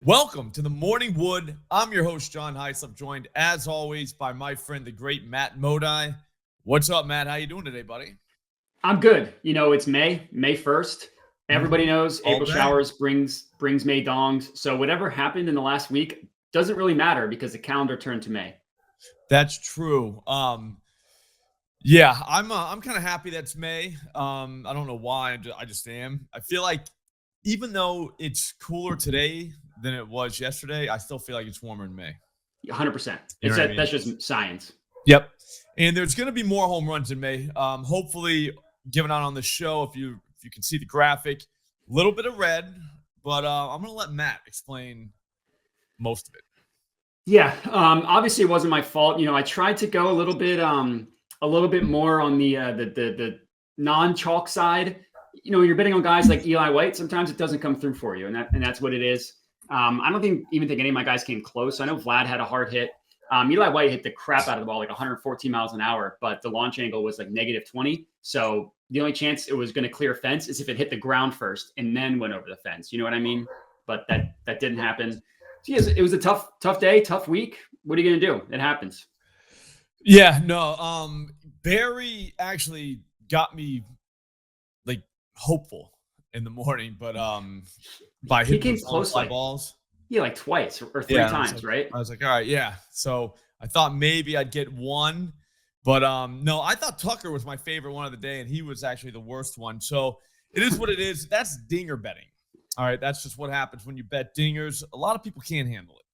Welcome to the Morning Wood. I'm your host, John Heislop, joined as always by my friend, the great Matt Modi. What's up, Matt? How you doing today, buddy? I'm good. It's May 1st. Everybody knows All April day. showers brings May dongs. So whatever happened in the last week doesn't really matter because the calendar turned to May. That's true. Yeah, I'm kind of happy that's May. I don't know why. I just am. I feel like even though it's cooler today than it was yesterday, I still feel like it's warmer in May. 100%. You know It's what I that mean? that's just science. Yep. And there's going to be more home runs in May. Hopefully, given out on the show, if you can see the graphic, a little bit of red, but I'm going to let Matt explain most of it. Yeah. Obviously it wasn't my fault. I tried to go a little bit more on the non-chalk side. When you're betting on guys like Eli White, sometimes it doesn't come through for you, and that's what it is. I don't even think any of my guys came close. I know Vlad had a hard hit. Eli White hit the crap out of the ball, like 114 miles an hour, but the launch angle was like -20. So the only chance it was going to clear fence is if it hit the ground first and then went over the fence. You know what I mean? But that didn't happen. So yes, it was a tough day, tough week. What are you going to do? It happens. Yeah, no. Barry actually got me like hopeful in the morning, but by He hitting came those long close fly balls. like twice or three Yeah, times, right? I was like, all right, yeah. So I thought maybe I'd get one, but no, I thought Tucker was my favorite one of the day, and he was actually the worst one. So it is what it is. That's dinger betting. All right, that's just what happens when you bet dingers. A lot of people can't handle it.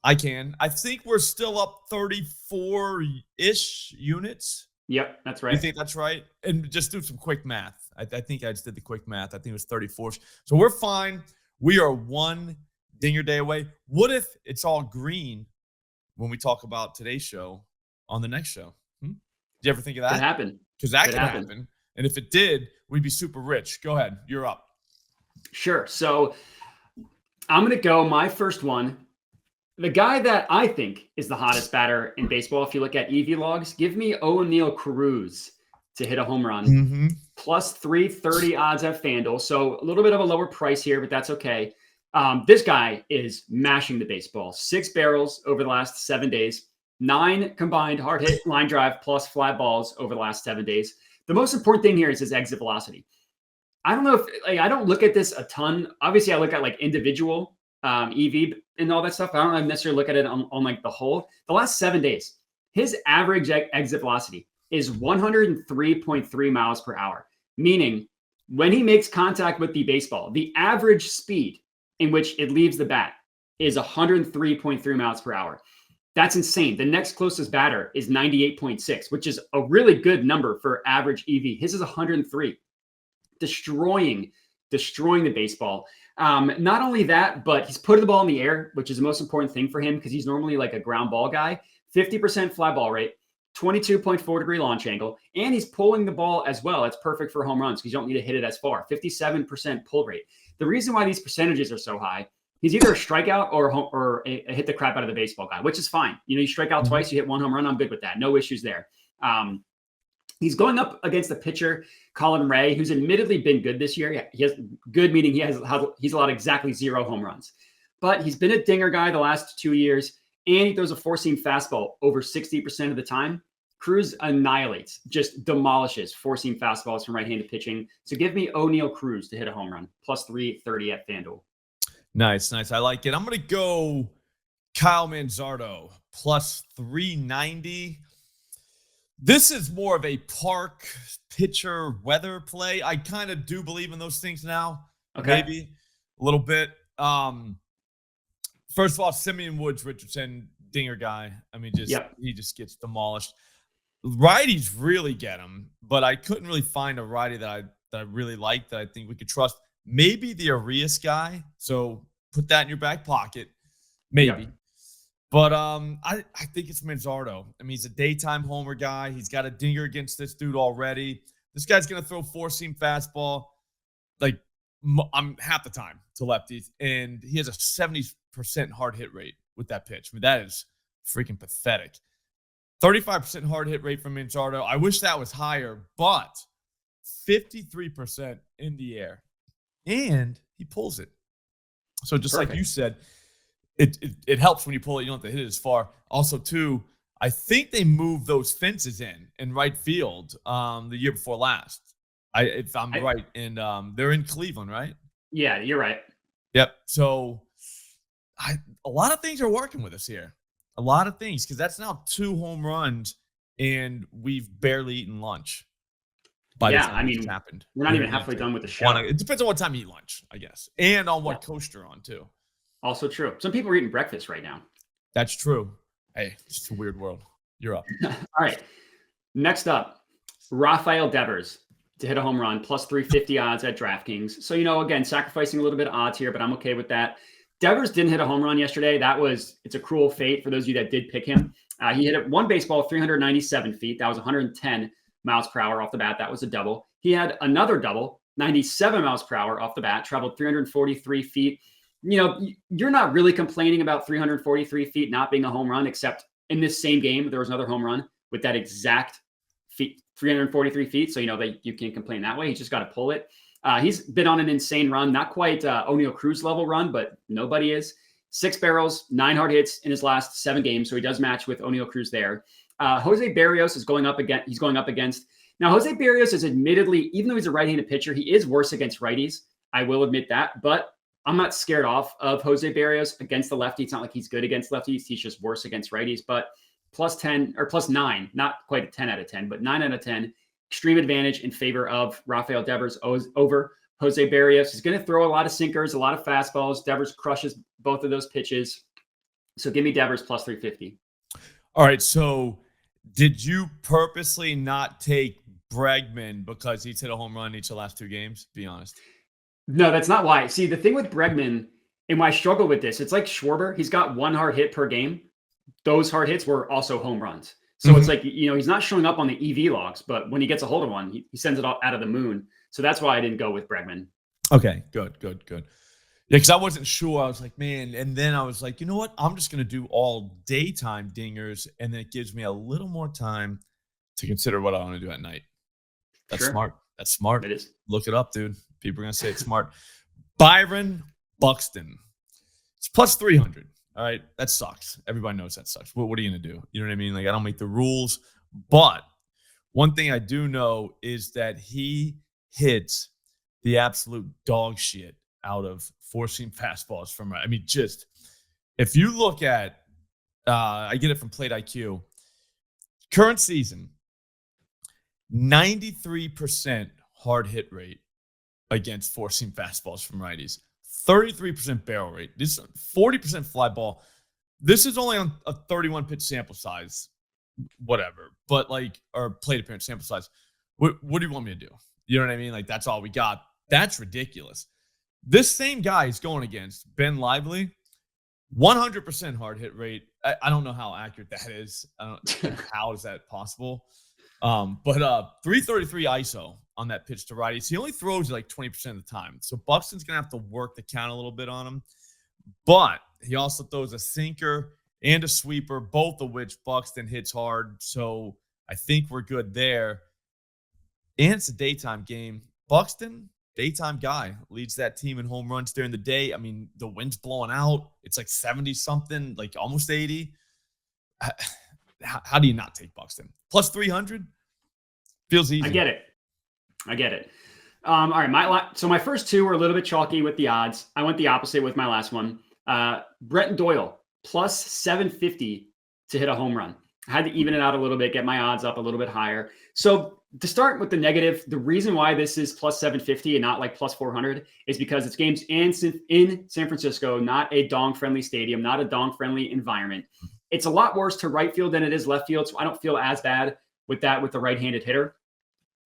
I can. I think we're still up 34-ish units. Yep, that's You right. think that's right? And just do some quick math. I think I just did the quick math. I think it was 34. So we're fine. We are one dinger day away. What if it's all green when we talk about today's show on the next show? Did you ever think of Could that? happen. Because that Could could happen. happen. And if it did, we'd be super rich. Go ahead. You're up. Sure. So I'm going to go my first one. The guy that I think is the hottest batter in baseball, if you look at EV logs, give me O'Neal Cruz to hit a home run. Mm-hmm. Plus 330 odds at FanDuel. So a little bit of a lower price here, but that's okay. This guy is mashing the baseball. 6 barrels over the last 7 days, 9 combined hard hit, line drive, plus fly balls over the last 7 days. The most important thing here is his exit velocity. I don't know if I don't look at this a ton. Obviously, I look at like individual EV and all that stuff. I don't necessarily look at it on like the whole. The last 7 days, his average exit velocity is 103.3 miles per hour, meaning when he makes contact with the baseball, the average speed in which it leaves the bat is 103.3 miles per hour. That's insane. The next closest batter is 98.6, which is a really good number for average EV. His is 103, destroying the baseball. Not only that, but he's putting the ball in the air, which is the most important thing for him because he's normally like a ground ball guy. 50% fly ball rate, 22.4-degree launch angle, and he's pulling the ball as well. It's perfect for home runs because you don't need to hit it as far. 57% pull rate. The reason why these percentages are so high, he's either a strikeout or a hit the crap out of the baseball guy, which is fine. You strike out twice, you hit 1 home run. I'm good with that. No issues there. He's going up against the pitcher, Colin Ray, who's admittedly been good this year. He has good, meaning he's allowed exactly 0 home runs. But he's been a dinger guy the last 2 years, and he throws a four-seam fastball over 60% of the time. Cruz annihilates, just demolishes four-seam fastballs from right-handed pitching. So give me O'Neal Cruz to hit a home run, plus 330 at FanDuel. Nice. I like it. I'm going to go Kyle Manzardo, plus 390. This is more of a park pitcher weather play. I kind of do believe in those things now. Okay. Maybe a little bit. First of all, Simeon Woods Richardson, dinger guy. I mean, he just gets demolished. Righties really get him, but I couldn't really find a righty that I really liked that I think we could trust. Maybe the Arias guy. So put that in your back pocket. Maybe. Yep. But I think it's Manzardo. I mean, he's a daytime homer guy. He's got a dinger against this dude already. This guy's going to throw four-seam fastball like half the time to lefties, and he has a 70% hard hit rate with that pitch. I mean, that is freaking pathetic. 35% hard hit rate from Manzardo. I wish that was higher, but 53% in the air, and he pulls it. So just Perfect. like you said, it helps when you pull it. You don't have to hit it as far. Also, too, I think they moved those fences in right field the year before last. If I'm right, and they're in Cleveland, right? Yeah, you're right. Yep. So a lot of things are working with us here. A lot of things, because that's now 2 home runs, and we've barely eaten lunch by the Yeah, time I this mean, happened. we're not even halfway done with the show. It depends on what time you eat lunch, I guess, and on what Yeah. coast you're on, too. Also true. Some people are eating breakfast right now. That's true. Hey, it's a weird world. You're up. All right. Next up, Rafael Devers to hit a home run, plus 350 odds at DraftKings. So, again, sacrificing a little bit of odds here, but I'm okay with that. Devers didn't hit a home run yesterday. It's a cruel fate for those of you that did pick him. He hit one baseball 397 feet. That was 110 miles per hour off the bat. That was a double. He had another double, 97 miles per hour off the bat, traveled 343 feet. You're not really complaining about 343 feet not being a home run, except in this same game, there was another home run with that exact feet, 343 feet. So, that you can't complain that way. He just got to pull it. He's been on an insane run, not quite O'Neal Cruz level run, but nobody is. 6 barrels, 9 hard hits in his last 7 games. So he does match with O'Neal Cruz there. Jose Barrios is going up again. He's going up against. Now, Jose Barrios is admittedly, even though he's a right-handed pitcher, he is worse against righties. I will admit that, but I'm not scared off of Jose Barrios against the lefty. It's not like he's good against lefties. He's just worse against righties, but plus 10 or plus 9, not quite a 10 out of 10, but 9 out of 10, extreme advantage in favor of Rafael Devers over Jose Barrios. He's going to throw a lot of sinkers, a lot of fastballs. Devers crushes both of those pitches. So give me Devers plus 350. All right. So did you purposely not take Bregman because he's hit a home run each of the last 2 games? Be honest. No, that's not why. See, the thing with Bregman, and why I struggle with this, it's like Schwarber. He's got 1 hard hit per game. Those hard hits were also home runs. So it's like, he's not showing up on the EV logs, but when he gets a hold of one, he sends it out of the moon. So that's why I didn't go with Bregman. Okay, good. Yeah, because I wasn't sure. I was like, man. And then I was like, you know what? I'm just going to do all daytime dingers, and then it gives me a little more time to consider what I want to do at night. That's smart. That's smart. It is. Look it up, dude. People are going to say it's smart. Byron Buxton. It's plus 300. All right. That sucks. Everybody knows that sucks. What are you going to do? You know what I mean? Like, I don't make the rules. But one thing I do know is that he hits the absolute dog shit out of forcing fastballs from, I mean, just if you look at, I get it from Plate IQ, current season, 93% hard hit rate against forcing fastballs from righties, 33% barrel rate, this 40% fly ball. This is only on a 31 pitch sample size, whatever, but like, or plate appearance sample size. What do you want me to do? You know what I mean? Like, that's all we got. That's ridiculous. This same guy is going against Ben Lively, 100% hard hit rate. I don't know how accurate that is. How is that possible? But 333 ISO on that pitch to righties. He only throws it like 20% of the time. So Buxton's going to have to work the count a little bit on him. But he also throws a sinker and a sweeper, both of which Buxton hits hard. So I think we're good there. And it's a daytime game. Buxton, daytime guy, leads that team in home runs during the day. I mean, the wind's blowing out. It's like 70-something, like almost 80. How do you not take Buxton? Plus 300? Feels easy. I get it. All right. So my first 2 were a little bit chalky with the odds. I went the opposite with my last one. Brett Doyle, plus 750 to hit a home run. I had to even it out a little bit, get my odds up a little bit higher. So to start with the negative, the reason why this is plus 750 and not like plus 400 is because it's games in San Francisco, not a dong-friendly stadium, not a dong-friendly environment. It's a lot worse to right field than it is left field, so I don't feel as bad with that with the right-handed hitter.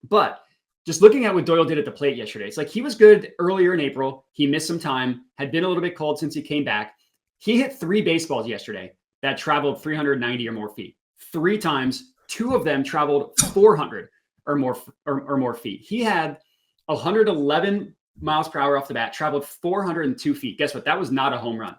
But just looking at what Doyle did at the plate yesterday, it's like he was good earlier in April. He missed some time, had been a little bit cold since he came back. He hit 3 baseballs yesterday that traveled 390 or more feet. 3 times, 2 of them traveled 400 or more feet. He had 111 miles per hour off the bat, traveled 402 feet. Guess what? That was not a home run.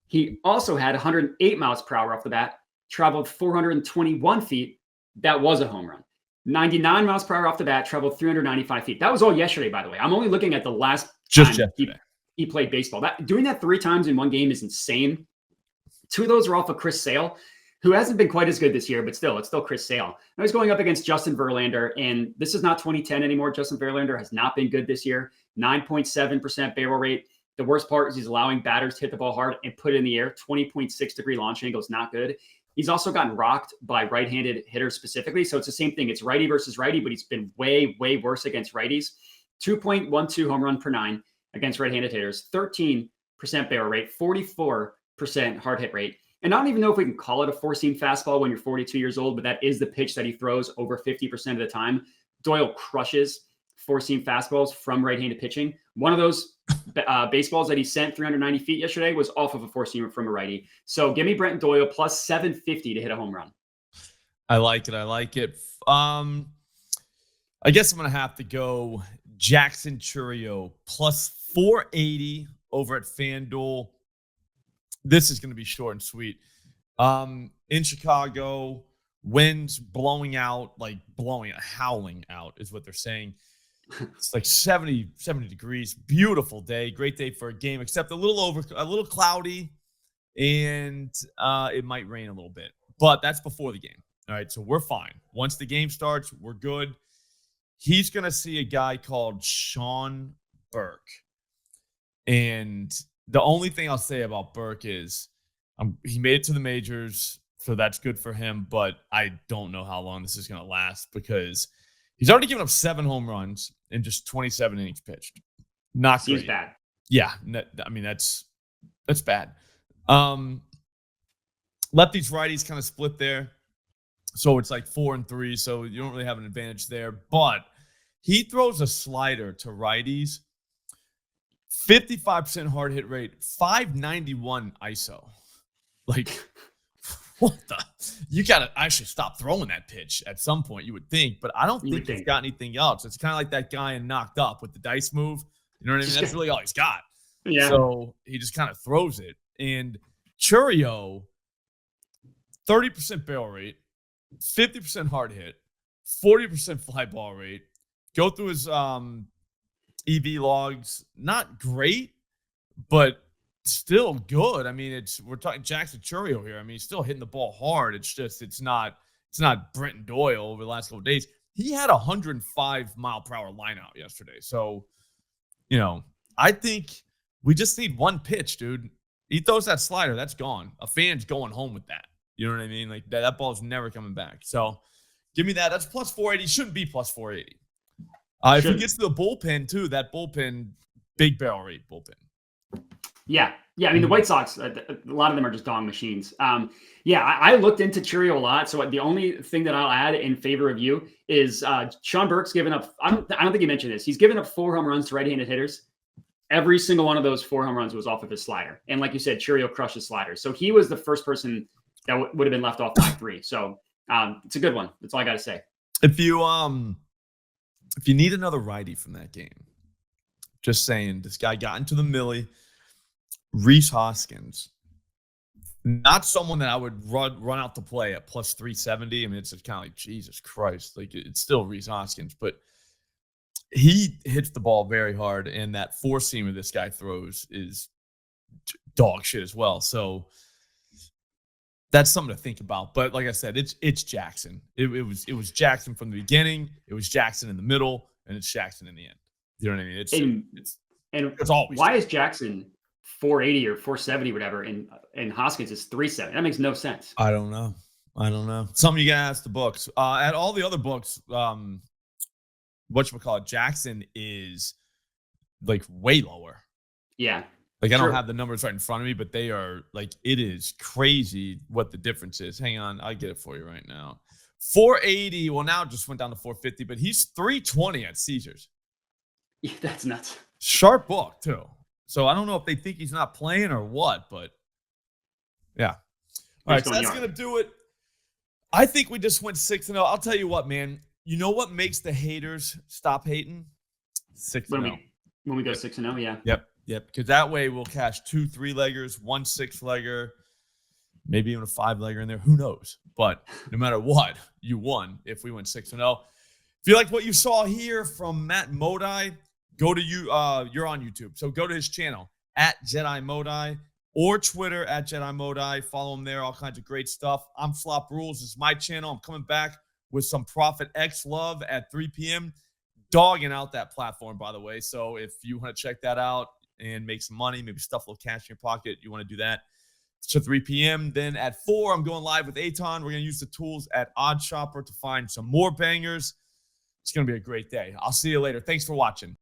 He also had 108 miles per hour off the bat, traveled 421 feet. That was a home run. 99 miles per hour off the bat, traveled 395 feet. That was all yesterday, by the way. I'm only looking at the last just time yesterday. he played baseball. Doing that 3 times in one game is insane. 2 of those are off of Chris Sale, who hasn't been quite as good this year, but still, it's still Chris Sale. Now he's going up against Justin Verlander, and this is not 2010 anymore. Justin Verlander has not been good this year. 9.7% barrel rate. The worst part is he's allowing batters to hit the ball hard and put it in the air. 20.6-degree launch angle is not good. He's also gotten rocked by right-handed hitters specifically. So it's the same thing. It's righty versus righty, but he's been way, way worse against righties. 2.12 home run per 9 against right-handed hitters. 13% barrel rate. 44% hard hit rate. And I don't even know if we can call it a four-seam fastball when you're 42 years old, but that is the pitch that he throws over 50% of the time. Doyle crushes four-seam fastballs from right-handed pitching. One of those baseballs that he sent 390 feet yesterday was off of a four-seamer from a righty. So give me Brenton Doyle plus 750 to hit a home run. I like it. I guess I'm going to have to go Jackson Chourio plus 480 over at FanDuel. This is going to be short and sweet. In Chicago, winds blowing out, howling out is what they're saying. It's like 70 degrees. Beautiful day. Great day for a game, except a little cloudy, and it might rain a little bit. But that's before the game. All right, so we're fine. Once the game starts, we're good. He's going to see a guy called Sean Burke. And the only thing I'll say about Burke is he made it to the majors, so that's good for him. But I don't know how long this is going to last because he's already given up 7 home runs in just 27 innings pitched. Not great. Seems bad. Yeah, I mean that's bad. Lefties, righties kind of split there, so it's like 4 and 3. So you don't really have an advantage there. But he throws a slider to righties. 55% hard hit rate, 591 ISO. Like, what the? You got to actually stop throwing that pitch at some point, you would think. But I don't think he's got anything else. It's kind of like that guy in Knocked Up with the dice move. You know what I mean? That's really all he's got. Yeah. So he just kind of throws it. And Chourio, 30% barrel rate, 50% hard hit, 40% fly ball rate. Go through his EV logs, not great, but still good. I mean, we're talking Jackson Chourio here. I mean, he's still hitting the ball hard. It's just it's not Brenton Doyle over the last couple of days. He had a 105-mile-per-hour line out yesterday. So, I think we just need one pitch, dude. He throws that slider, that's gone. A fan's going home with that. You know what I mean? Like that ball's never coming back. So, give me that. That's plus 480. Shouldn't be plus 480. If he gets to the bullpen, too, that bullpen, big barrel rate bullpen. Yeah. I mean, the White Sox, a lot of them are just dong machines. I looked into Chourio a lot. So the only thing that I'll add in favor of you is Sean Burke's given up. I don't think you mentioned this. He's given up 4 home runs to right-handed hitters. Every single one of those 4 home runs was off of his slider. And like you said, Chourio crushes sliders. So he was the first person that would have been left off by 3. So it's a good one. That's all I got to say. If you need another righty from that game, just saying, this guy got into the millie. Rhys Hoskins, not someone that I would run out to play at plus 370. I mean, it's just kind of like, Jesus Christ. Like, it's still Rhys Hoskins, but he hits the ball very hard, and that four-seamer this guy throws is dog shit as well. So that's something to think about. But like I said, it's Jackson. It was Jackson from the beginning. It was Jackson in the middle, and it's Jackson in the end. You know what I mean? It's always why is Jackson 480 or 470, whatever, and Hoskins is 370? That makes no sense. I don't know. Something you gotta ask the books. At all the other books, whatchamacallit, Jackson is like way lower. Yeah. Like, I don't have the numbers right in front of me, but they are like, it is crazy what the difference is. Hang on, I'll get it for you right now. 480. Well, now it just went down to 450, but he's 320 at Caesars. Yeah, that's nuts. Sharp book too. So I don't know if they think he's not playing or what, but yeah. All right, so that's gonna do it. I think we just went 6-0. I'll tell you what, man. You know what makes the haters stop hating? 6-0. When we go 6-0, yeah. Yep. Because that way we'll cash 2 3-leggers, 1 6-legger, maybe even a 5-legger in there. Who knows? But no matter what, you won if we went 6-0. If you like what you saw here from Matt Modi, go to you're on YouTube. So go to his channel at Jedi Modi or Twitter at Jedi Modi. Follow him there. All kinds of great stuff. I'm Slop Rules. This is my channel. I'm coming back with some Prophet X Love at 3 p.m. Dogging out that platform, by the way. So if you want to check that out and make some money, maybe stuff a little cash in your pocket, you want to do that. To 3 p.m. Then at 4, I'm going live with Aton. We're going to use the tools at Odd Shopper to find some more bangers. It's going to be a great day. I'll see you later. Thanks for watching.